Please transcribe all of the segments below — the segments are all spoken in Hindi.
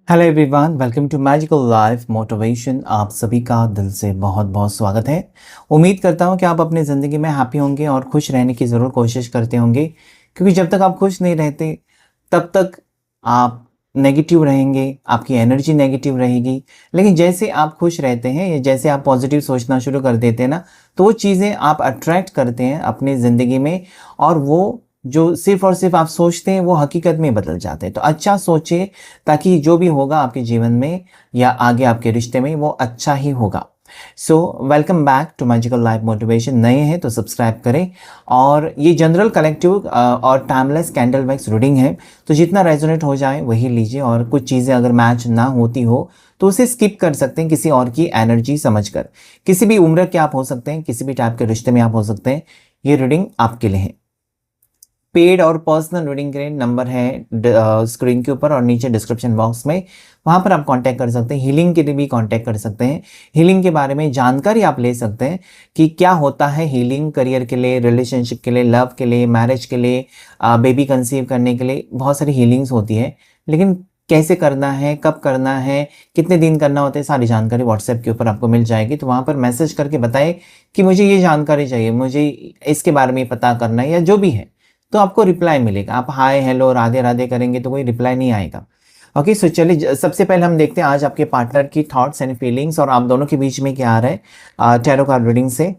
Hello everyone, welcome to magical life motivation. आप सभी का दिल से बहुत बहुत स्वागत है। उम्मीद करता हूं कि आप अपनी ज़िंदगी में हैप्पी होंगे और खुश रहने की ज़रूर कोशिश करते होंगे, क्योंकि जब तक आप खुश नहीं रहते तब तक आप नेगेटिव रहेंगे, आपकी एनर्जी नेगेटिव रहेगी। लेकिन जैसे आप खुश रहते हैं या जैसे आप पॉजिटिव सोचना शुरू कर देते हैं ना, तो वो चीज़ें आप अट्रैक्ट करते हैं अपनी ज़िंदगी में, और वो जो सिर्फ़ और सिर्फ़ आप सोचते हैं वो हकीकत में बदल जाते हैं। तो अच्छा सोचिए, ताकि जो भी होगा आपके जीवन में या आगे आपके रिश्ते में वो अच्छा ही होगा। So welcome back to magical life motivation. नए हैं तो सब्सक्राइब करें। और ये जनरल कलेक्टिव और टाइमलेस कैंडल वैक्स रीडिंग है, तो जितना रेजोनेट हो जाए वही लीजिए, और कुछ चीज़ें अगर मैच ना होती हो तो उसे स्किप कर सकते हैं किसी और की एनर्जी समझकर। किसी भी उम्र के आप हो सकते हैं, किसी भी टाइप के रिश्ते में आप हो सकते हैं। ये रीडिंग आपके लिए है। पेड और पर्सनल रीडिंग के लिए नंबर है स्क्रीन के ऊपर और नीचे डिस्क्रिप्शन बॉक्स में, वहाँ पर आप कांटेक्ट कर सकते हैं। हीलिंग के लिए भी कांटेक्ट कर सकते हैं। हीलिंग के बारे में जानकारी आप ले सकते हैं कि क्या होता है हीलिंग, करियर के लिए, रिलेशनशिप के लिए, लव के लिए, मैरिज के लिए, बेबी कंसीव करने के लिए बहुत सारी हीलिंग्स होती है। लेकिन कैसे करना है, कब करना है, कितने दिन करना होता है, सारी जानकारी व्हाट्सएप के ऊपर आपको मिल जाएगी। तो वहाँ पर मैसेज करके बताएं कि मुझे ये जानकारी चाहिए, मुझे इसके बारे में पता करना है, या जो भी है, तो आपको रिप्लाई मिलेगा। आप हाय हेलो राधे राधे करेंगे तो कोई रिप्लाई नहीं आएगा। ओके, सो चलिए सबसे पहले हम देखते हैं आज आपके पार्टनर की थॉट्स एंड फीलिंग्स और आप दोनों के बीच में क्या आ रहा है। टैरो कार्ड रीडिंग से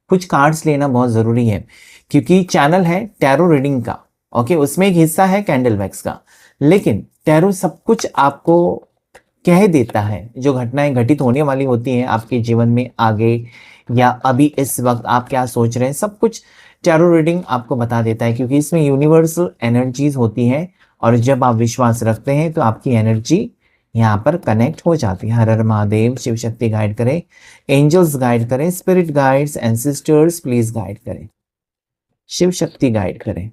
कुछ कार्ड्स लेना बहुत ज़रूरी है, क्योंकि चैनल है टैरो रीडिंग का। ओके, उसमें एक हिस्सा है कैंडल वैक्स का, लेकिन टैरो सब कुछ आपको कह देता है। जो घटनाएं घटित होने वाली होती हैं आपके जीवन में आगे, या अभी इस वक्त आप क्या सोच रहे हैं, सब कुछ टैरो रीडिंग आपको बता देता है, क्योंकि इसमें यूनिवर्सल एनर्जीज होती हैं। और जब आप विश्वास रखते हैं तो आपकी एनर्जी यहाँ पर कनेक्ट हो जाती है। हर हर महादेव, शिव शक्ति गाइड करें, एंजल्स गाइड करें, spirit guides, ancestors please guide करें, शिव शक्ति गाइड करें।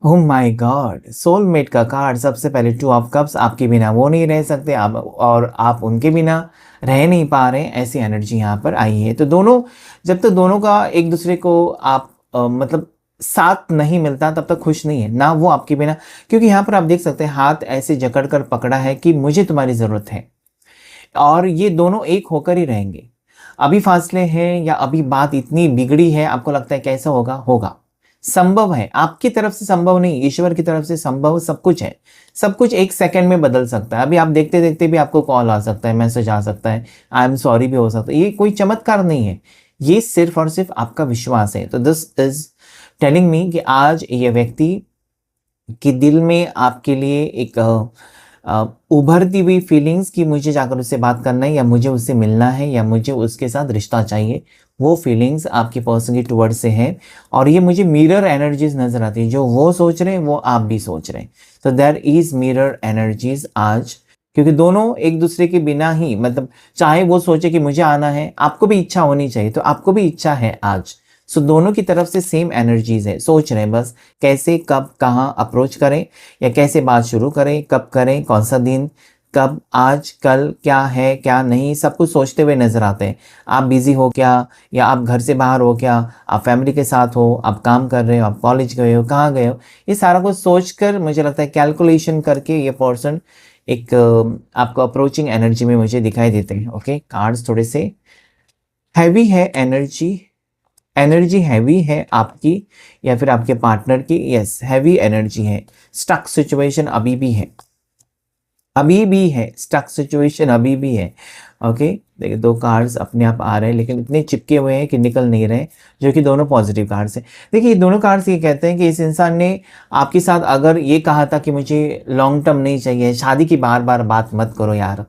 ओह माय गॉड, सोलमेट का कार्ड सबसे पहले टू ऑफ कप्स। आपके बिना वो नहीं रह सकते आप, और आप उनके बिना रह नहीं पा रहे, ऐसी एनर्जी यहाँ पर आई है। तो दोनों, जब तक दोनों का एक दूसरे को आप मतलब साथ नहीं मिलता तब तक खुश नहीं है ना वो आपके बिना। क्योंकि यहाँ पर आप देख सकते हैं हाथ ऐसे जकड़ कर पकड़ा है कि मुझे तुम्हारी ज़रूरत है, और ये दोनों एक होकर ही रहेंगे। अभी फासले हैं या अभी बात इतनी बिगड़ी है, आपको लगता है कैसा होगा, होगा, संभव है। आपकी तरफ से संभव नहीं, ईश्वर की तरफ से संभव सब कुछ है। सब कुछ एक सेकंड में बदल सकता है। अभी आप देखते देखते भी आपको कॉल आ सकता है, मैसेज आ सकता है, आई एम सॉरी भी हो सकता है। ये कोई चमत्कार नहीं है, ये सिर्फ और सिर्फ आपका विश्वास है। तो दिस इज टेलिंग मी कि आज ये व्यक्ति कि दिल में आपके लिए एक उभरती हुई फीलिंग्स कि मुझे जाकर उससे बात करना है, या मुझे उससे मिलना है, या मुझे उसके साथ रिश्ता चाहिए, वो फीलिंग्स आपके पर्सन की टुवर्ड्स से है। और ये मुझे मिरर एनर्जीज नजर आती है, जो वो सोच रहे हैं वो आप भी सोच रहे हैं। तो देयर इज मिरर एनर्जीज आज, क्योंकि दोनों एक दूसरे के बिना ही, मतलब चाहे वो सोचे कि मुझे आना है, आपको भी इच्छा होनी चाहिए, तो आपको भी इच्छा है आज। सो दोनों की तरफ से सेम एनर्जीज है। सोच रहे हैं बस कैसे, कब, कहाँ अप्रोच करें, या कैसे बात शुरू करें, कब करें, कौन सा दिन, कब, आज, कल, क्या है क्या नहीं, सब कुछ सोचते हुए नजर आते हैं। आप बिजी हो क्या, या आप घर से बाहर हो क्या, आप फैमिली के साथ हो, आप काम कर रहे हो, आप कॉलेज गए हो, कहाँ गए हो, ये सारा कुछ सोचकर मुझे लगता है कैलकुलेशन करके ये पर्सन एक आपको अप्रोचिंग एनर्जी में मुझे दिखाई देते हैं। ओके, कार्ड्स थोड़े से हैवी है एनर्जी, एनर्जी हैवी है आपकी या फिर आपके पार्टनर की। यस, हैवी एनर्जी है, स्टक सिचुएशन अभी भी है, अभी भी है, स्टक सिचुएशन अभी भी है। ओके, देखिए दो कार्ड्स अपने आप आ रहे हैं, लेकिन इतने चिपके हुए हैं कि निकल नहीं रहे, जो कि दोनों पॉजिटिव कार्ड्स हैं। देखिए ये दोनों कार्ड्स ये कहते हैं कि इस इंसान ने आपके साथ अगर ये कहा था कि मुझे लॉन्ग टर्म नहीं चाहिए, शादी की बार बार बात मत करो यार,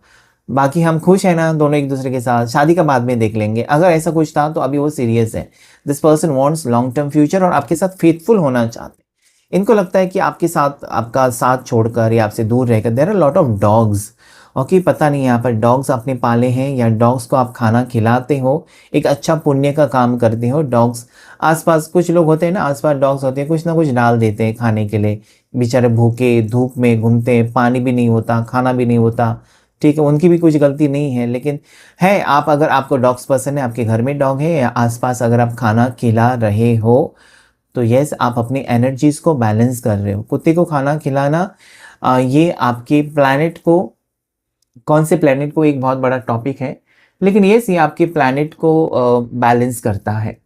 बाकी हम खुश हैं ना दोनों एक दूसरे के साथ, शादी का बाद में देख लेंगे, अगर ऐसा कुछ था तो अभी वो सीरियस है। This person wants long term future और आपके साथ फेथफुल होना चाहते हैं। इनको लगता है कि आपके साथ, आपका साथ छोड़कर या आपसे दूर रहकर, there are lot of dogs. Okay, पता नहीं यहाँ पर डॉग्स आपने पाले हैं या डॉग्स को आप खाना खिलाते हो, एक अच्छा पुण्य का काम करते हो। डॉग्स आसपास कुछ लोग होते हैं ना, आसपास डॉग्स होते हैं, कुछ ना कुछ डाल देते हैं खाने के लिए, बेचारे भूखे धूप में घूमते हैं, पानी भी नहीं होता, खाना भी नहीं होता। ठीक है, उनकी भी कुछ गलती नहीं है, लेकिन है, आप अगर आपको डॉग्स पसंद है, आपके घर में डॉग है या आसपास अगर आप खाना खिला रहे हो, तो यस, आप अपनी एनर्जीज को बैलेंस कर रहे हो। कुत्ते को खाना खिलाना ये आपके प्लैनेट को, कौन से प्लैनेट को, एक बहुत बड़ा टॉपिक है, लेकिन यस ये आपके प्लैनेट को बैलेंस करता है।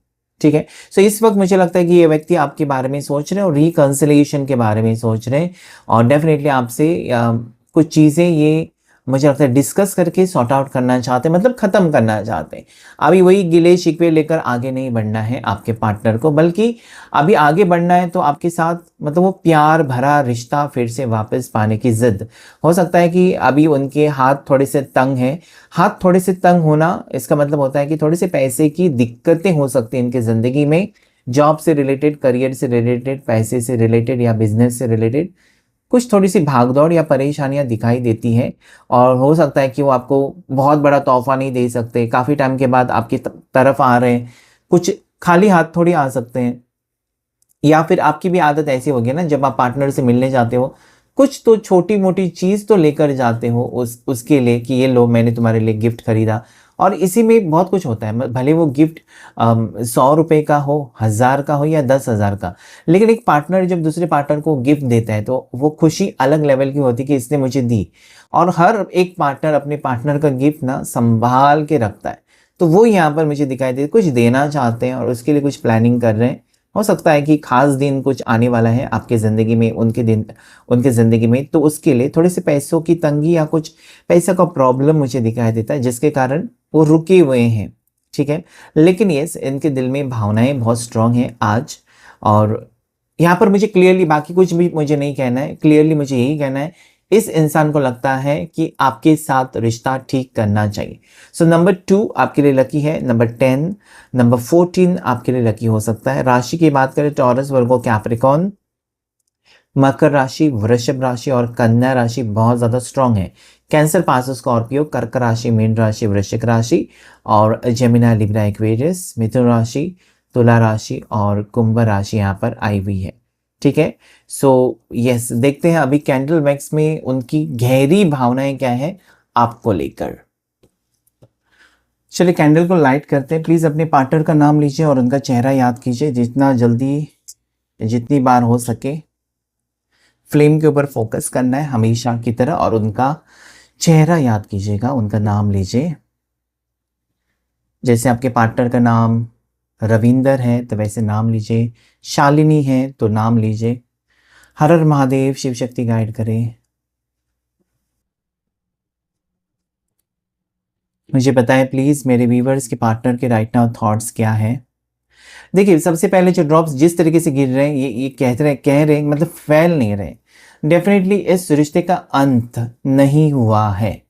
ठीक है, सो इस वक्त मुझे लगता है कि ये व्यक्ति आपके बारे में सोच रहे हैं और रिकंसिलिएशन के बारे में सोच रहे हैं, और डेफिनेटली आपसे कुछ चीज़ें ये मुझे लगता है डिस्कस करके सॉर्ट आउट करना चाहते हैं, मतलब ख़त्म करना चाहते हैं। अभी वही गिले शिकवे लेकर आगे नहीं बढ़ना है आपके पार्टनर को, बल्कि अभी आगे बढ़ना है तो आपके साथ मतलब वो प्यार भरा रिश्ता फिर से वापस पाने की ज़िद। हो सकता है कि अभी उनके हाथ थोड़े से तंग हैं। हाथ थोड़े से तंग होना इसका मतलब होता है कि थोड़े से पैसे की दिक्कतें हो सकती हैं इनकी ज़िंदगी में, जॉब से रिलेटेड, करियर से रिलेटेड, पैसे से रिलेटेड या बिजनेस से रिलेटेड कुछ थोड़ी सी भागदौड़ या परेशानियां दिखाई देती हैं। और हो सकता है कि वो आपको बहुत बड़ा तोहफा नहीं दे सकते, काफ़ी टाइम के बाद आपकी तरफ आ रहे हैं, कुछ खाली हाथ थोड़ी आ सकते हैं। या फिर आपकी भी आदत ऐसी होगी ना, जब आप पार्टनर से मिलने जाते हो कुछ तो छोटी मोटी चीज़ तो लेकर जाते हो उसके लिए कि ये लो मैंने तुम्हारे लिए गिफ्ट खरीदा। और इसी में बहुत कुछ होता है, भले वो गिफ्ट 100 रुपये का हो, 1000 का हो या 10,000 का, लेकिन एक पार्टनर जब दूसरे पार्टनर को गिफ्ट देता है तो वो खुशी अलग लेवल की होती है कि इसने मुझे दी। और हर एक पार्टनर अपने पार्टनर का गिफ्ट ना संभाल के रखता है। तो वो यहाँ पर मुझे दिखाई दे कुछ देना चाहते हैं और उसके लिए कुछ प्लानिंग कर रहे हैं। हो सकता है कि खास दिन कुछ आने वाला है आपके ज़िंदगी में, उनके ज़िंदगी में, तो उसके लिए थोड़े से पैसों की तंगी या कुछ पैसा का प्रॉब्लम मुझे दिखाई देता है, जिसके कारण वो रुके हुए हैं। ठीक है, लेकिन यस इनके दिल में भावनाएं बहुत स्ट्रांग हैं आज। और यहाँ पर मुझे क्लियरली, बाकी कुछ भी मुझे नहीं कहना है, क्लियरली मुझे यही कहना है, इस इंसान को लगता है कि आपके साथ रिश्ता ठीक करना चाहिए। सो नंबर 2 आपके लिए लकी है, नंबर 10, नंबर 14 आपके लिए लकी हो सकता है। राशि की बात करें, टॉरस, वर्गो, कैप्रिकॉर्न, मकर राशि, वृषभ राशि और कन्या राशि बहुत ज़्यादा स्ट्रांग है। कैंसर, पास, स्कॉर्पियो, कर्क राशि, मीन राशि, वृश्चिक राशि और जेमिना, लिब्रा, एक्वेरियस, मिथुन राशि, तुला राशि और कुंभ राशि यहाँ पर आई हुई है। ठीक है, सो यस देखते हैं अभी कैंडल मैक्स में उनकी गहरी भावनाएं क्या है आपको लेकर। चलिए कैंडल को लाइट करते हैं। प्लीज़ अपने पार्टनर का नाम लीजिए और उनका चेहरा याद कीजिए, जितना जल्दी, जितनी बार हो सके। फ्लेम के ऊपर फोकस करना है हमेशा की तरह और उनका चेहरा याद कीजिएगा, उनका नाम लीजिए। जैसे आपके पार्टनर का नाम रविंदर है तो वैसे नाम लीजिए, शालिनी है तो नाम लीजिए। हर हर महादेव, शिव शक्ति गाइड करें। मुझे बताएं प्लीज़ मेरे व्यूवर्स के पार्टनर के राइट नाउ थॉट्स क्या है। देखिए सबसे पहले जो ड्रॉप्स जिस तरीके से गिर रहे हैं, ये कह रहे हैं मतलब फैल नहीं रहे। डेफिनेटली इस रिश्ते का अंत नहीं हुआ है,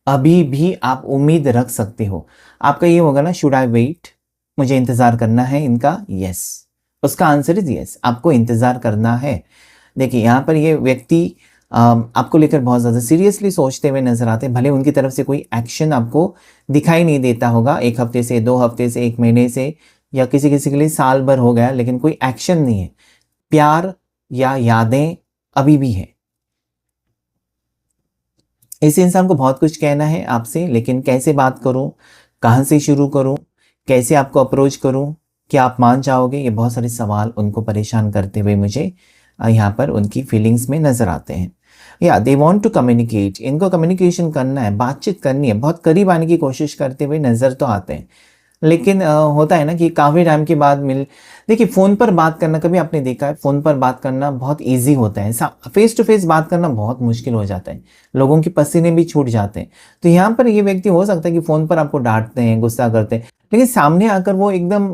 अभी भी आप उम्मीद रख सकते हो। आपका ये होगा ना, शुड आई वेट, मुझे इंतज़ार करना है इनका। यस, उसका आंसर इज यस, आपको इंतज़ार करना है। देखिए यहाँ पर ये व्यक्ति आपको लेकर बहुत ज़्यादा सीरियसली सोचते हुए नजर आते हैं। भले उनकी तरफ से कोई एक्शन आपको दिखाई नहीं देता होगा, 1 हफ्ते से, 2 हफ्ते से, 1 महीने से, या किसी किसी के लिए साल भर हो गया, लेकिन कोई एक्शन नहीं है। प्यार या यादें अभी भी है। इस इंसान को बहुत कुछ कहना है आपसे, लेकिन कैसे बात करूं, कहां से शुरू करूं, कैसे आपको अप्रोच करूं, क्या आप मान जाओगे, ये बहुत सारे सवाल उनको परेशान करते हुए मुझे यहाँ पर उनकी फीलिंग्स में नजर आते हैं। या दे वांट टू कम्युनिकेट, इनको कम्युनिकेशन करना है, बातचीत करनी है, बहुत करीब आने की कोशिश करते हुए नज़र तो आते हैं। लेकिन होता है ना कि काफ़ी टाइम के बाद देखिए फ़ोन पर बात करना, कभी आपने देखा है फ़ोन पर बात करना बहुत इजी होता है, फेस टू फेस बात करना बहुत मुश्किल हो जाता है, लोगों के पसीने भी छूट जाते हैं। तो यहाँ पर ये व्यक्ति हो सकता है कि फ़ोन पर आपको डांटते हैं, गुस्सा करते हैं, लेकिन सामने आकर वो एकदम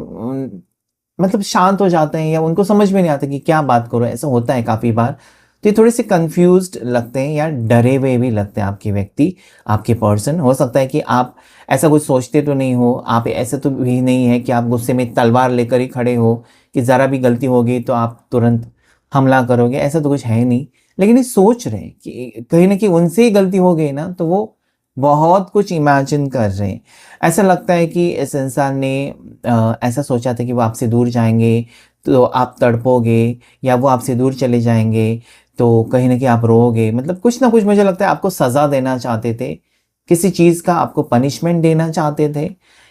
मतलब शांत हो जाते हैं, या उनको समझ में नहीं आता कि क्या बात करो, ऐसा होता है काफ़ी बार। तो ये थोड़े से कंफ्यूज्ड लगते हैं या डरे हुए भी लगते हैं आपके व्यक्ति, आपके पर्सन। हो सकता है कि आप ऐसा कुछ सोचते तो नहीं हो, आप ऐसा तो भी नहीं है कि आप गुस्से में तलवार लेकर ही खड़े हो कि ज़रा भी गलती होगी तो आप तुरंत हमला करोगे, ऐसा तो कुछ है नहीं। लेकिन ये सोच रहे हैं कि कहीं ना कहीं उनसे ही गलती हो गई ना, तो वो बहुत कुछ इमेजिन कर रहे हैं। ऐसा लगता है कि इस इंसान ने ऐसा सोचा था कि वो आपसे दूर जाएंगे तो आप तड़पोगे, या वो आपसे दूर चले जाएंगे तो कहीं ना कहीं आप रोओगे। मतलब कुछ ना कुछ मुझे लगता है आपको सज़ा देना चाहते थे, किसी चीज़ का आपको पनिशमेंट देना चाहते थे,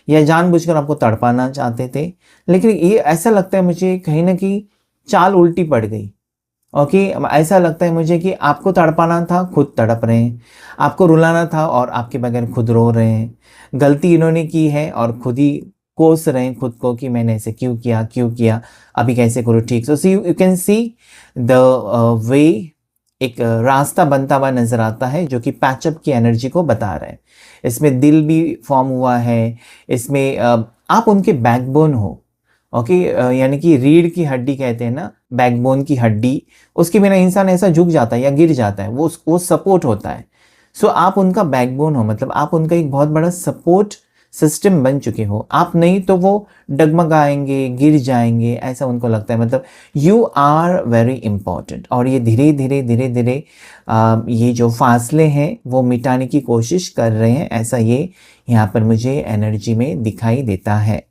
या जानबूझकर आपको तड़पाना चाहते थे। लेकिन ये ऐसा लगता है मुझे कहीं ना कहीं चाल उल्टी पड़ गई। ओके, ऐसा लगता है मुझे कि आपको तड़पाना था, खुद तड़प रहे हैं। आपको रुलाना था और आपके बगैर खुद रो रहे हैं। गलती इन्होंने की है और खुद ही कोस रहे हैं खुद को कि मैंने ऐसे क्यों किया, क्यों किया, अभी कैसे करूँ ठीक। So see you can see the way, एक रास्ता बनता हुआ नजर आता है जो कि पैचअप की एनर्जी को बता रहा है। इसमें दिल भी फॉर्म हुआ है। इसमें आप उनके बैकबोन हो। ओके, यानी कि रीढ़ की हड्डी कहते हैं ना, बैकबोन की हड्डी, उसके बिना इंसान ऐसा झुक जाता है या गिर जाता है, वो सपोर्ट होता है। सो आप उनका बैकबोन हो, मतलब आप उनका एक बहुत बड़ा सपोर्ट सिस्टम बन चुके हो। आप नहीं तो वो डगमगाएंगे, गिर जाएंगे, ऐसा उनको लगता है। मतलब यू आर वेरी इंपॉर्टेंट। और ये धीरे धीरे धीरे धीरे ये जो फासले हैं वो मिटाने की कोशिश कर रहे हैं, ऐसा ये यहाँ पर मुझे एनर्जी में दिखाई देता है।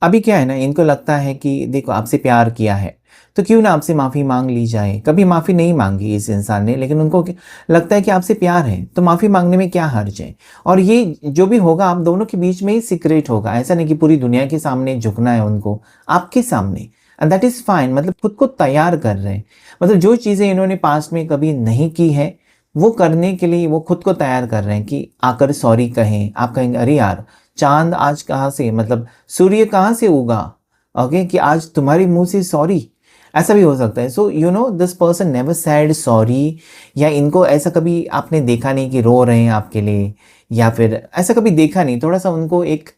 अभी क्या है ना, इनको लगता है कि देखो आपसे प्यार किया है तो क्यों ना आपसे माफ़ी मांग ली जाए। कभी माफ़ी नहीं मांगी इस इंसान ने, लेकिन उनको लगता है कि आपसे प्यार है तो माफ़ी मांगने में क्या हर्ज है। और ये जो भी होगा आप दोनों के बीच में ही सीक्रेट होगा, ऐसा नहीं कि पूरी दुनिया के सामने झुकना है उनको, आपके सामने। And that is fine. मतलब खुद को तैयार कर रहे हैं। मतलब जो चीज़ें इन्होंने पास्ट में कभी नहीं की है वो करने के लिए वो खुद को तैयार कर रहे हैं कि आकर सॉरी कहें। आप कहेंगे अरे यार, चांद आज कहाँ से, मतलब सूर्य कहाँ से उगा, ओके, कि आज तुम्हारे मुंह से सॉरी, ऐसा भी हो सकता है। So you know this person never sad sorry, या इनको ऐसा कभी आपने देखा नहीं कि रो रहे हैं आपके लिए, या फिर ऐसा कभी देखा नहीं। थोड़ा सा उनको एक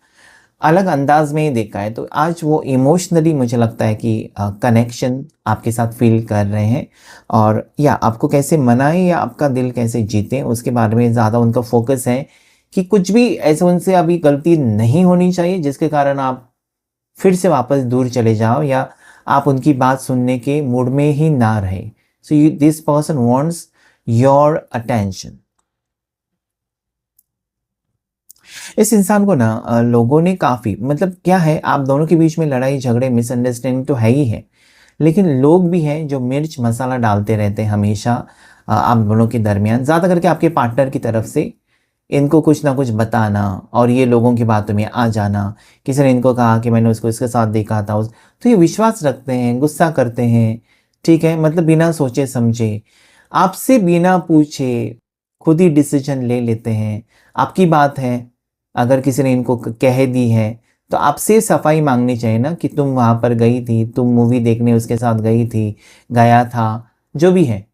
अलग अंदाज में ही देखा है। तो आज वो इमोशनली मुझे लगता है कि कनेक्शन आपके साथ फील कर रहे हैं। और या आपको कैसे मनाएं या आपका दिल कैसे जीते उसके बारे में ज़्यादा उनका फोकस है, कि कुछ भी ऐसे उनसे अभी गलती नहीं होनी चाहिए जिसके कारण आप फिर से वापस दूर चले जाओ या आप उनकी बात सुनने के मूड में ही ना रहे। So you this person wants your attention. इस इंसान को ना लोगों ने काफ़ी, मतलब क्या है, आप दोनों के बीच में लड़ाई झगड़े मिसअंडरस्टैंडिंग तो है ही है, लेकिन लोग भी हैं जो मिर्च मसाला डालते रहते हैं हमेशा आप दोनों के दरमियान, ज़्यादा करके आपके पार्टनर की तरफ से इनको कुछ ना कुछ बताना और ये लोगों की बातों में आ जाना। किसी ने इनको कहा कि मैंने उसको इसके साथ देखा था, उस तो ये विश्वास रखते हैं, गुस्सा करते हैं, ठीक है, मतलब बिना सोचे समझे, आपसे बिना पूछे खुद ही डिसीजन ले लेते हैं। आपकी बात है, अगर किसी ने इनको कह दी है तो आपसे सफाई मांगनी चाहिए ना, कि तुम वहाँ पर गई थी, तुम मूवी देखने उसके साथ गई थी, गया था, जो भी है।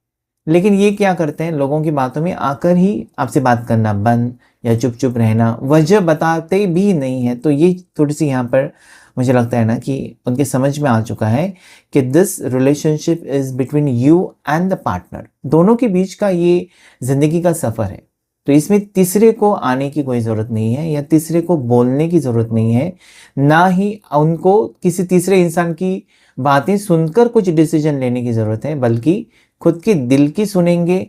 लेकिन ये क्या करते हैं, लोगों की बातों में आकर ही आपसे बात करना बंद या चुप चुप रहना, वजह बताते भी नहीं है। तो ये थोड़ी सी यहाँ पर मुझे लगता है ना कि उनके समझ में आ चुका है कि this relationship is between you and the partner. दोनों के बीच का ये जिंदगी का सफ़र है। तो इसमें तीसरे को आने की कोई ज़रूरत नहीं है या तीसरे को बोलने की ज़रूरत नहीं है, ना ही उनको किसी तीसरे इंसान की बातें सुनकर कुछ डिसीजन लेने की ज़रूरत है, बल्कि खुद के दिल की सुनेंगे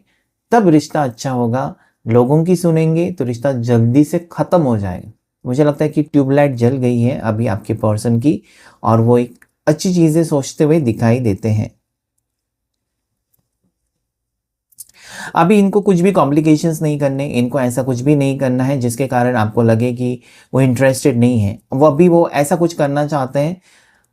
तब रिश्ता अच्छा होगा। लोगों की सुनेंगे तो रिश्ता जल्दी से ख़त्म हो जाएगा। मुझे लगता है कि ट्यूबलाइट जल गई है अभी आपके पर्सन की, और वो एक अच्छी चीज़ें सोचते हुए दिखाई देते हैं। अभी इनको कुछ भी कॉम्प्लिकेशंस नहीं करने, इनको ऐसा कुछ भी नहीं करना है जिसके कारण आपको लगे कि वो इंटरेस्टेड नहीं है। वो अभी वो ऐसा कुछ करना चाहते हैं,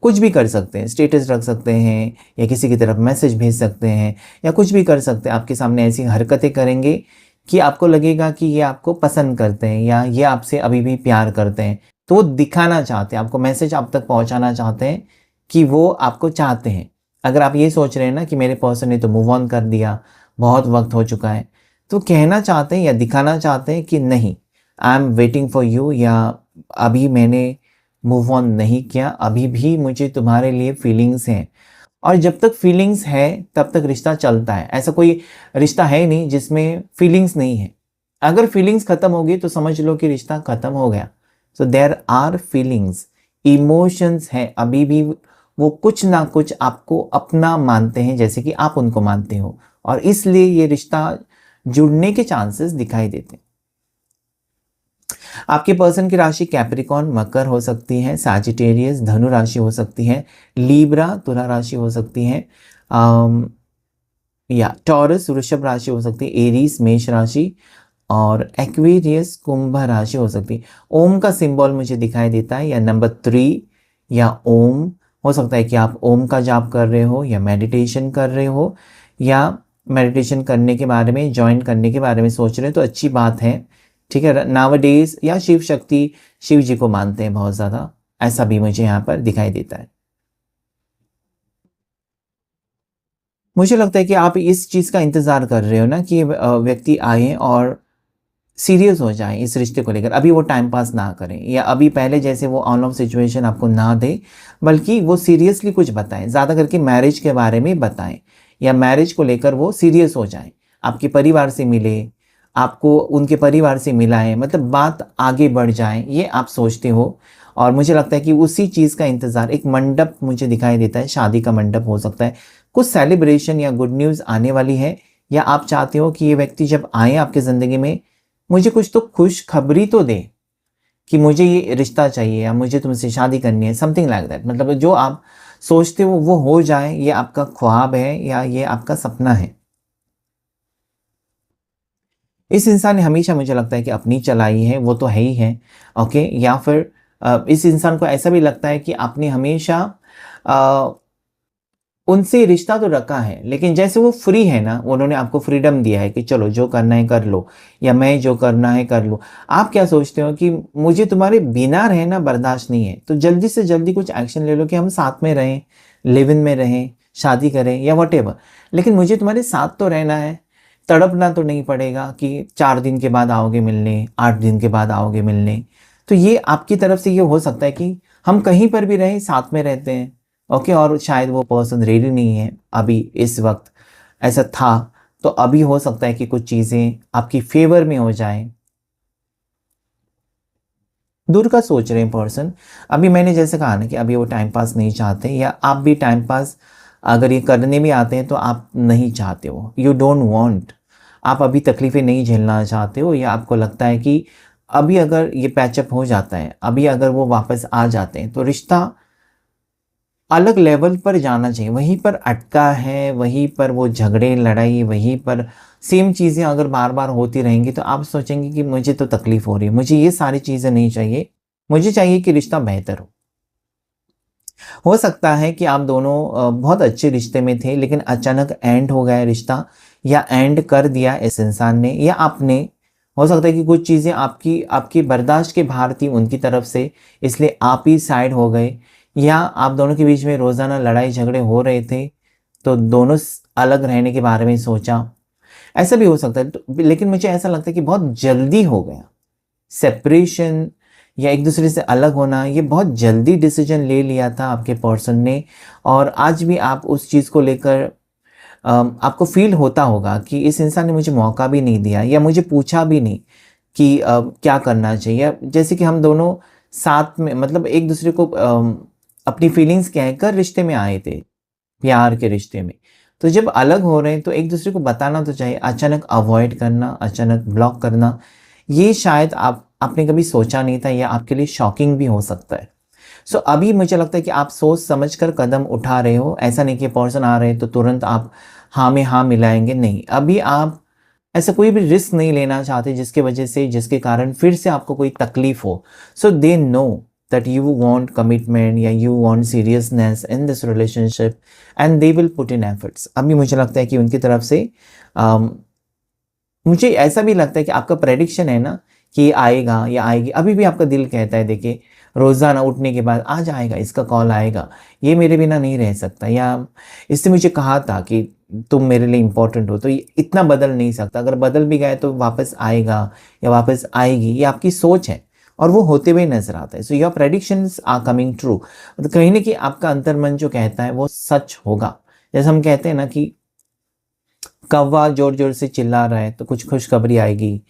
कुछ भी कर सकते हैं, स्टेटस रख सकते हैं या किसी की तरफ मैसेज भेज सकते हैं या कुछ भी कर सकते हैं। आपके सामने ऐसी हरकतें करेंगे कि आपको लगेगा कि ये आपको पसंद करते हैं या ये आपसे अभी भी प्यार करते हैं। तो वो दिखाना चाहते हैं, आपको मैसेज आप तक पहुंचाना चाहते हैं कि वो आपको चाहते हैं। अगर आप ये सोच रहे हैं ना कि मेरे पर्सन ने तो मूव ऑन कर दिया, बहुत वक्त हो चुका है, तो कहना चाहते हैं या दिखाना चाहते हैं कि नहीं, I am waiting for you, या अभी मैंने मूव ऑन नहीं किया, अभी भी मुझे तुम्हारे लिए फीलिंग्स हैं। और जब तक फीलिंग्स है तब तक रिश्ता चलता है। ऐसा कोई रिश्ता है नहीं जिसमें फीलिंग्स नहीं है। अगर फीलिंग्स खत्म होगी तो समझ लो कि रिश्ता खत्म हो गया। So there are feelings, emotions हैं अभी भी। वो कुछ ना कुछ आपको अपना मानते हैं जैसे कि आप उनको मानते हो, और इसलिए ये रिश्ता जुड़ने के चांसेस दिखाई देते हैं। आपके पर्सन की राशि कैप्रिकॉन मकर हो सकती है, सैजिटेरियस धनु राशि हो सकती है, लीब्रा तुला राशि हो सकती है, या टॉरस वृषभ राशि हो सकती है, एरीज मेष राशि, और एक्वेरियस कुंभ राशि हो सकती है। ओम का सिंबल मुझे दिखाई देता है, या नंबर 3 या ओम। हो सकता है कि आप ओम का जाप कर रहे हो या मेडिटेशन कर रहे हो, या मेडिटेशन करने के बारे में, ज्वाइन करने के बारे में सोच रहे हो, तो अच्छी बात है। ठीक है, नावडेज या शिव शक्ति, शिव जी को मानते हैं बहुत ज़्यादा, ऐसा भी मुझे यहाँ पर दिखाई देता है। मुझे लगता है कि आप इस चीज़ का इंतज़ार कर रहे हो ना कि व्यक्ति आए और सीरियस हो जाएँ इस रिश्ते को लेकर। अभी वो टाइम पास ना करें, या अभी पहले जैसे वो ऑन ऑफ सिचुएशन आपको ना दें, बल्कि वो सीरियसली कुछ बताएँ। ज़्यादा करके मैरिज के बारे में बताएँ, या मैरिज को लेकर वो सीरियस हो जाएँ। आपके परिवार से मिले, आपको उनके परिवार से मिलाएँ, मतलब बात आगे बढ़ जाए, ये आप सोचते हो। और मुझे लगता है कि उसी चीज़ का इंतज़ार, एक मंडप मुझे दिखाई देता है, शादी का मंडप हो सकता है। कुछ सेलिब्रेशन या गुड न्यूज़ आने वाली है, या आप चाहते हो कि ये व्यक्ति जब आए आपकी ज़िंदगी में, मुझे कुछ तो खुशखबरी तो दे कि मुझे ये रिश्ता चाहिए या मुझे तुमसे शादी करनी है, समथिंग लाइक दैट। मतलब जो आप सोचते हो वो हो जाए, ये आपका ख्वाब है या ये आपका सपना है। इस इंसान ने हमेशा, मुझे लगता है कि अपनी चलाई है, वो तो है ही है, ओके। या फिर इस इंसान को ऐसा भी लगता है कि आपने हमेशा अ, उनसे रिश्ता तो रखा है, लेकिन जैसे वो फ्री है ना, उन्होंने आपको फ्रीडम दिया है कि चलो जो करना है कर लो, या मैं जो करना है कर लो। आप क्या सोचते हो कि मुझे तुम्हारे बिना रहना बर्दाश्त नहीं है, तो जल्दी से जल्दी कुछ एक्शन ले लो कि हम साथ में रहें, लिव इन में रहें, शादी करें या वटेवर। लेकिन मुझे तुम्हारे साथ तो रहना है, तड़पना तो नहीं पड़ेगा कि 4 दिन के बाद आओगे मिलने, 8 दिन के बाद आओगे मिलने। तो ये आपकी तरफ से ये हो सकता है कि हम कहीं पर भी रहें, साथ में रहते हैं, ओके। और शायद वो पर्सन रेडी नहीं है अभी इस वक्त, ऐसा था। तो अभी हो सकता है कि कुछ चीज़ें आपकी फेवर में हो जाएं। दूर का सोच रहे हैं पर्सन। अभी मैंने जैसे कहा ना कि अभी वो टाइम पास नहीं चाहते, या आप भी टाइम पास अगर ये करने भी आते हैं तो आप नहीं चाहते हो, यू डोंट वांट। आप अभी तकलीफ़ें नहीं झेलना चाहते हो, या आपको लगता है कि अभी अगर ये पैचअप हो जाता है, अभी अगर वो वापस आ जाते हैं, तो रिश्ता अलग लेवल पर जाना चाहिए। वहीं पर अटका है, वहीं पर वो झगड़े, लड़ाई, वहीं पर सेम चीज़ें अगर बार-बार होती रहेंगी, तो आप सोचेंगे कि मुझे तो तकलीफ़ हो रही है, मुझे ये सारी चीज़ें नहीं चाहिए, मुझे चाहिए कि रिश्ता बेहतर हो। हो सकता है कि आप दोनों बहुत अच्छे रिश्ते में थे, लेकिन अचानक एंड हो गया रिश्ता, या एंड कर दिया इस इंसान ने या आपने। हो सकता है कि कुछ चीज़ें आपकी आपकी बर्दाश्त के बाहर थी उनकी तरफ से, इसलिए आप ही साइड हो गए, या आप दोनों के बीच में रोज़ाना लड़ाई झगड़े हो रहे थे, तो दोनों अलग रहने के बारे में सोचा। ऐसा भी हो सकता है, लेकिन मुझे ऐसा लगता है कि बहुत जल्दी हो गया सेपरेशन, या एक दूसरे से अलग होना। ये बहुत जल्दी डिसीजन ले लिया था आपके पर्सन ने, और आज भी आप उस चीज़ को लेकर आपको फील होता होगा कि इस इंसान ने मुझे मौका भी नहीं दिया, या मुझे पूछा भी नहीं कि क्या करना चाहिए। जैसे कि हम दोनों साथ में, मतलब एक दूसरे को अपनी फीलिंग्स कहकर रिश्ते में आए थे, प्यार के रिश्ते में। तो जब अलग हो रहे हैं तो एक दूसरे को बताना तो चाहिए। अचानक अवॉइड करना, अचानक ब्लॉक करना, ये शायद आपने कभी सोचा नहीं था, या आपके लिए शॉकिंग भी हो सकता है। सो अभी मुझे लगता है कि आप सोच समझ कर कदम उठा रहे हो। ऐसा नहीं कि पर्सन आ रहे हैं तो तुरंत आप हाँ में हाँ मिलाएंगे, नहीं। अभी आप ऐसा कोई भी रिस्क नहीं लेना चाहते जिसके वजह से, जिसके कारण फिर से आपको कोई तकलीफ हो। So they know that you want commitment, या you want seriousness in this relationship, and they will put in efforts. अभी मुझे लगता है कि उनकी तरफ से मुझे ऐसा भी लगता है कि आपका प्रेडिक्शन है ना कि ये आएगा या आएगी, अभी भी आपका दिल कहता है, देखिए रोज़ाना उठने के बाद आज आएगा, इसका कॉल आएगा, ये मेरे बिना नहीं रह सकता, या इसने मुझे कहा था कि तुम मेरे लिए इम्पोर्टेंट हो। तो ये इतना बदल नहीं सकता, अगर बदल भी गए तो वापस आएगा या वापस आएगी, ये आपकी सोच है और वो होते हुए नजर आता है। So your predictions are coming true. मतलब कहीं ना कहीं आपका अंतर्मन जो कहता है वो सच होगा। जैसे हम कहते हैं ना कि कौवा जोर जोर से चिल्ला रहा है तो कुछ खुशखबरी आएगी।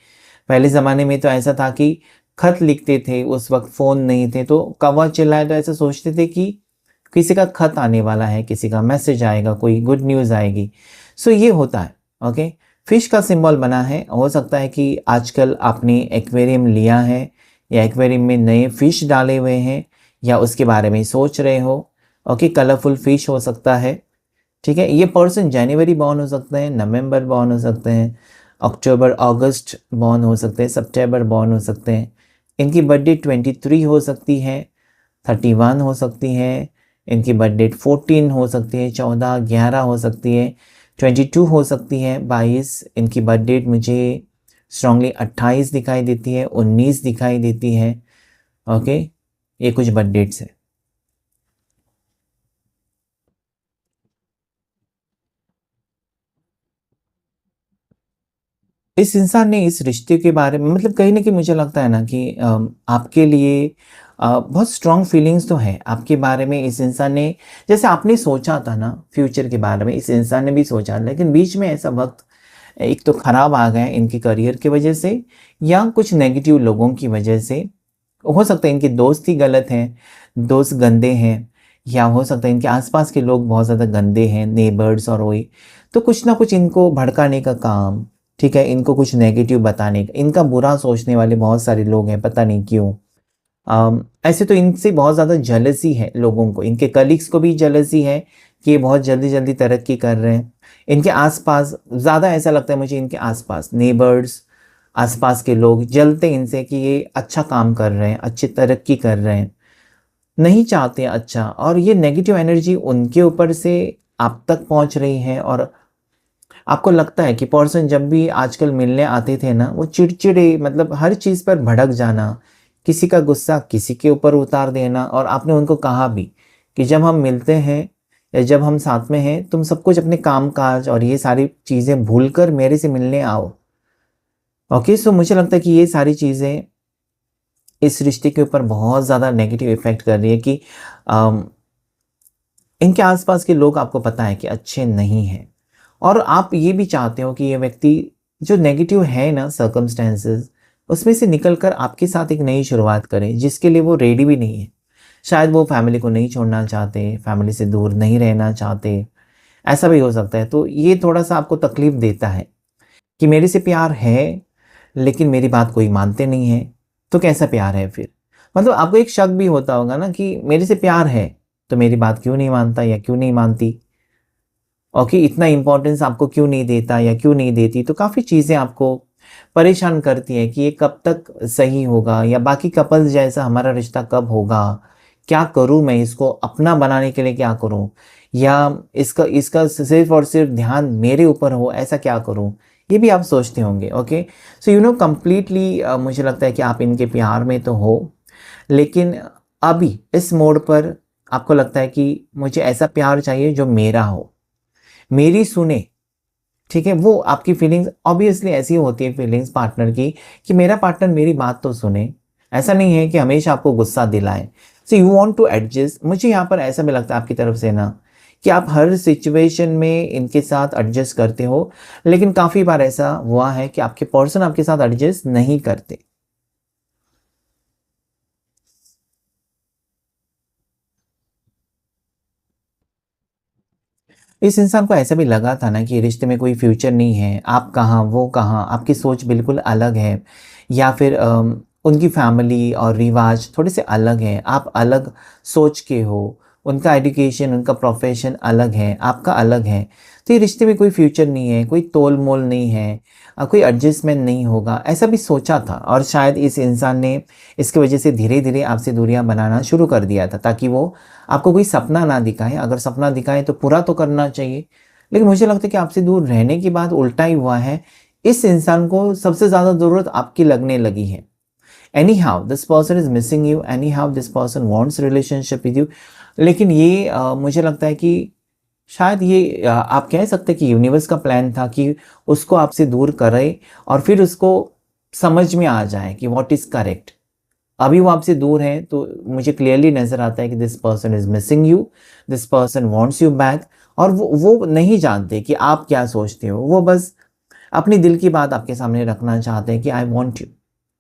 पहले ज़माने में तो ऐसा था कि खत लिखते थे, उस वक्त फ़ोन नहीं थे, तो कौवा चिल्लाए तो ऐसा सोचते थे कि किसी का खत आने वाला है, किसी का मैसेज आएगा, कोई गुड न्यूज़ आएगी। सो ये होता है, ओके। फिश का सिंबल बना है। हो सकता है कि आजकल आपने एक्वेरियम लिया है, या एक्वेरियम में नए फिश डाले हुए हैं, या उसके बारे में सोच रहे हो, ओके। कलरफुल फिश हो सकता है, ठीक है। ये पर्सन जनवरी बॉर्न हो सकते हैं, नवंबर बॉर्न हो सकते हैं, अक्टूबर अगस्त बॉर्न हो सकते हैं, सितंबर बॉर्न हो सकते हैं। इनकी बर्थ डेट 23 हो सकती है, 31 हो सकती है, इनकी बर्थ डेट 14 हो सकती है, 14, 11 हो सकती है, 22 हो सकती है, 22। इनकी बर्थ डेट मुझे स्ट्रांगली 28 दिखाई देती है, 19 दिखाई देती है। ओके, ये कुछ बर्थ डेट्स है। इस इंसान ने इस रिश्ते के बारे में मतलब कहीं न कहीं मुझे लगता है ना कि आपके लिए बहुत स्ट्रॉन्ग फीलिंग्स तो है आपके बारे में। इस इंसान ने जैसे आपने सोचा था ना फ्यूचर के बारे में, इस इंसान ने भी सोचा, लेकिन बीच में ऐसा वक़्त एक तो ख़राब आ गया इनके करियर की वजह से या कुछ नेगेटिव लोगों की वजह से। हो सकता है इनके दोस्त ही गलत हैं, दोस्त गंदे हैं, या हो सकता है इनके आस-पास के लोग बहुत ज़्यादा गंदे हैं, नेबर्स और वही। तो कुछ ना कुछ इनको भड़काने का काम, ठीक है, इनको कुछ नेगेटिव बताने का, इनका बुरा सोचने वाले बहुत सारे लोग हैं, पता नहीं क्यों। ऐसे तो इनसे बहुत ज़्यादा जेलसी है लोगों को, इनके कलीग्स को भी जेलसी है कि ये बहुत जल्दी-जल्दी तरक्की कर रहे हैं। इनके आस-पास ज़्यादा ऐसा लगता है मुझे, इनके आस-पास नेबर्स, आस-पास के लोग जलते हैं इनसे कि ये अच्छा काम कर रहे हैं, अच्छी तरक्की कर रहे हैं, नहीं चाहते हैं अच्छा, और ये नेगेटिव एनर्जी उनके ऊपर से आप तक पहुँच रही है। और आपको लगता है कि पर्सन जब भी आजकल मिलने आते थे ना, वो चिड़चिड़े, मतलब हर चीज़ पर भड़क जाना, किसी का गुस्सा किसी के ऊपर उतार देना। और आपने उनको कहा भी कि जब हम मिलते हैं या जब हम साथ में हैं, तुम सब कुछ अपने काम-काज और ये सारी चीज़ें भूलकर मेरे से मिलने आओ। ओके, सो मुझे लगता है कि ये सारी चीज़ें इस रिश्ते के ऊपर बहुत ज़्यादा नेगेटिव इफ़ेक्ट कर रही है कि अम, इनके आस-पास के लोग आपको पता है कि अच्छे नहीं हैं। और आप ये भी चाहते हो कि ये व्यक्ति जो नेगेटिव है ना सर्कमस्टेंसेस, उसमें से निकल कर आपके साथ एक नई शुरुआत करें, जिसके लिए वो रेडी भी नहीं है। शायद वो फैमिली को नहीं छोड़ना चाहते, फैमिली से दूर नहीं रहना चाहते, ऐसा भी हो सकता है। तो ये थोड़ा-सा आपको तकलीफ़ देता है कि मेरे से प्यार है, लेकिन मेरी बात कोई मानते नहीं है, तो कैसा प्यार है फिर? मतलब आपको एक शक भी होता होगा ना कि मेरे से प्यार है, तो मेरी बात क्यों नहीं मानता या क्यों नहीं मानती? ओके, इतना इम्पोर्टेंस आपको क्यों नहीं देता या क्यों नहीं देती? तो काफ़ी चीज़ें आपको परेशान करती हैं कि ये कब तक सही होगा या बाकी कपल्स जैसा हमारा रिश्ता कब होगा? क्या करूँ मैं इसको अपना बनाने के लिए क्या करूँ? या इसका इसका सिर्फ़ और सिर्फ़ ध्यान मेरे ऊपर हो, ऐसा क्या करूँ? ये भी आप सोचते होंगे, okay? So you know completely मुझे लगता है कि आप इनके प्यार में तो हो, लेकिन अभी इस मोड़ पर आपको लगता है कि मुझे ऐसा प्यार चाहिए जो मेरा हो, मेरी सुने, ठीक है? वो आपकी फीलिंग्स ऑब्वियसली ऐसी होती है फीलिंग्स पार्टनर की कि मेरा पार्टनर मेरी बात तो सुने। ऐसा नहीं है कि हमेशा आपको गुस्सा दिलाए। So you want to adjust. मुझे यहाँ पर ऐसा भी लगता है आपकी तरफ से ना कि आप हर सिचुएशन में इनके साथ एडजस्ट करते हो, लेकिन काफ़ी बार ऐसा हुआ है कि आपके पर्सन आपके साथ एडजस्ट नहीं करते। इस इंसान को ऐसा भी लगा था ना कि रिश्ते में कोई फ्यूचर नहीं है, आप कहाँ, वो कहाँ, आपकी सोच बिल्कुल अलग है, या फिर उनकी फैमिली और रिवाज थोड़े से अलग हैं, आप अलग सोच के हो, उनका एजुकेशन, उनका प्रोफेशन अलग है, आपका अलग है। तो ये रिश्ते में कोई फ्यूचर नहीं है, कोई तोल-मोल नहीं है, कोई एडजस्टमेंट नहीं होगा, ऐसा भी सोचा था। और शायद इस इंसान ने इसकी वजह से धीरे-धीरे आपसे दूरियाँ बनाना शुरू कर दिया था, ताकि वो आपको कोई सपना ना दिखाए। अगर सपना दिखाए तो पूरा तो करना चाहिए। लेकिन मुझे लगता है कि आपसे दूर रहने के बाद उल्टा ही हुआ है। इस इंसान को सबसे ज़्यादा ज़रूरत आपकी लगने लगी है। Any how this person is missing you, any how this person wants relationship with you. लेकिन ये मुझे लगता है कि शायद ये आप कह सकते हैं कि यूनिवर्स का प्लान था कि उसको आपसे दूर करे और फिर उसको समझ में आ जाए कि व्हाट इज़ करेक्ट। अभी वो आपसे दूर हैं, तो मुझे क्लियरली नज़र आता है कि this person is missing you, this person wants you back. और वो नहीं जानते कि आप क्या सोचते हो, वो बस अपनी दिल की बात आपके सामने रखना चाहते हैं कि आई वांट यू,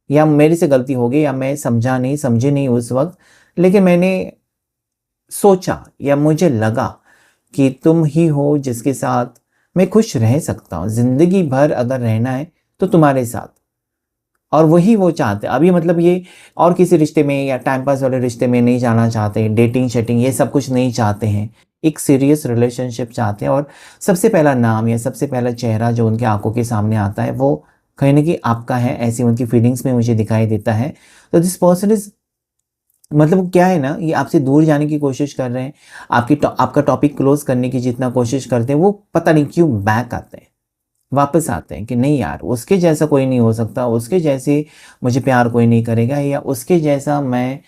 या मेरे से गलती हो गई, या मैं समझा नहीं, समझी नहीं उस वक़्त, लेकिन मैंने सोचा या मुझे लगा कि तुम ही हो जिसके साथ मैं खुश रह सकता हूँ। ज़िंदगी भर अगर रहना है तो तुम्हारे साथ। और वही वो चाहते हैं। अभी मतलब ये और किसी रिश्ते में या टाइम पास वाले रिश्ते में नहीं जाना चाहते, डेटिंग शेटिंग ये सब कुछ नहीं चाहते हैं। एक सीरियस रिलेशनशिप चाहते हैं और सबसे पहला नाम या सबसे पहला चेहरा जो उनकी आंखों के सामने आता है वो कहीं न कहीं आपका है, ऐसी उनकी फीलिंग्स में मुझे दिखाई देता है। तो दिस पर्सन इज़ मतलब क्या है ना, ये आपसे दूर जाने की कोशिश कर रहे हैं, आपका टॉपिक क्लोज़ करने की जितना कोशिश करते हैं, वो पता नहीं क्यों बैक आते हैं, वापस आते हैं कि नहीं यार, उसके जैसा कोई नहीं हो सकता, उसके जैसे मुझे प्यार कोई नहीं करेगा या उसके जैसा मैं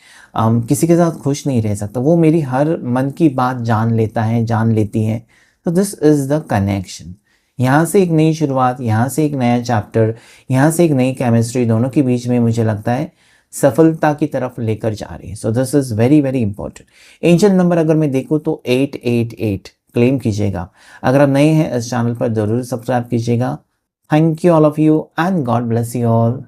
किसी के साथ खुश नहीं रह सकता। वो मेरी हर मन की बात जान लेता है, जान लेती है। तो दिस इज़ द कनेक्शन। यहाँ से एक नई शुरुआत, यहाँ से एक नया चैप्टर, यहाँ से एक नई केमिस्ट्री दोनों के बीच में मुझे लगता है सफलता की तरफ लेकर जा रही है। So this is very, very important. Angel number अगर मैं देखूँ तो 888 क्लेम कीजिएगा। अगर आप नए हैं इस चैनल पर ज़रूर सब्सक्राइब कीजिएगा। Thank you all of you and God bless you all.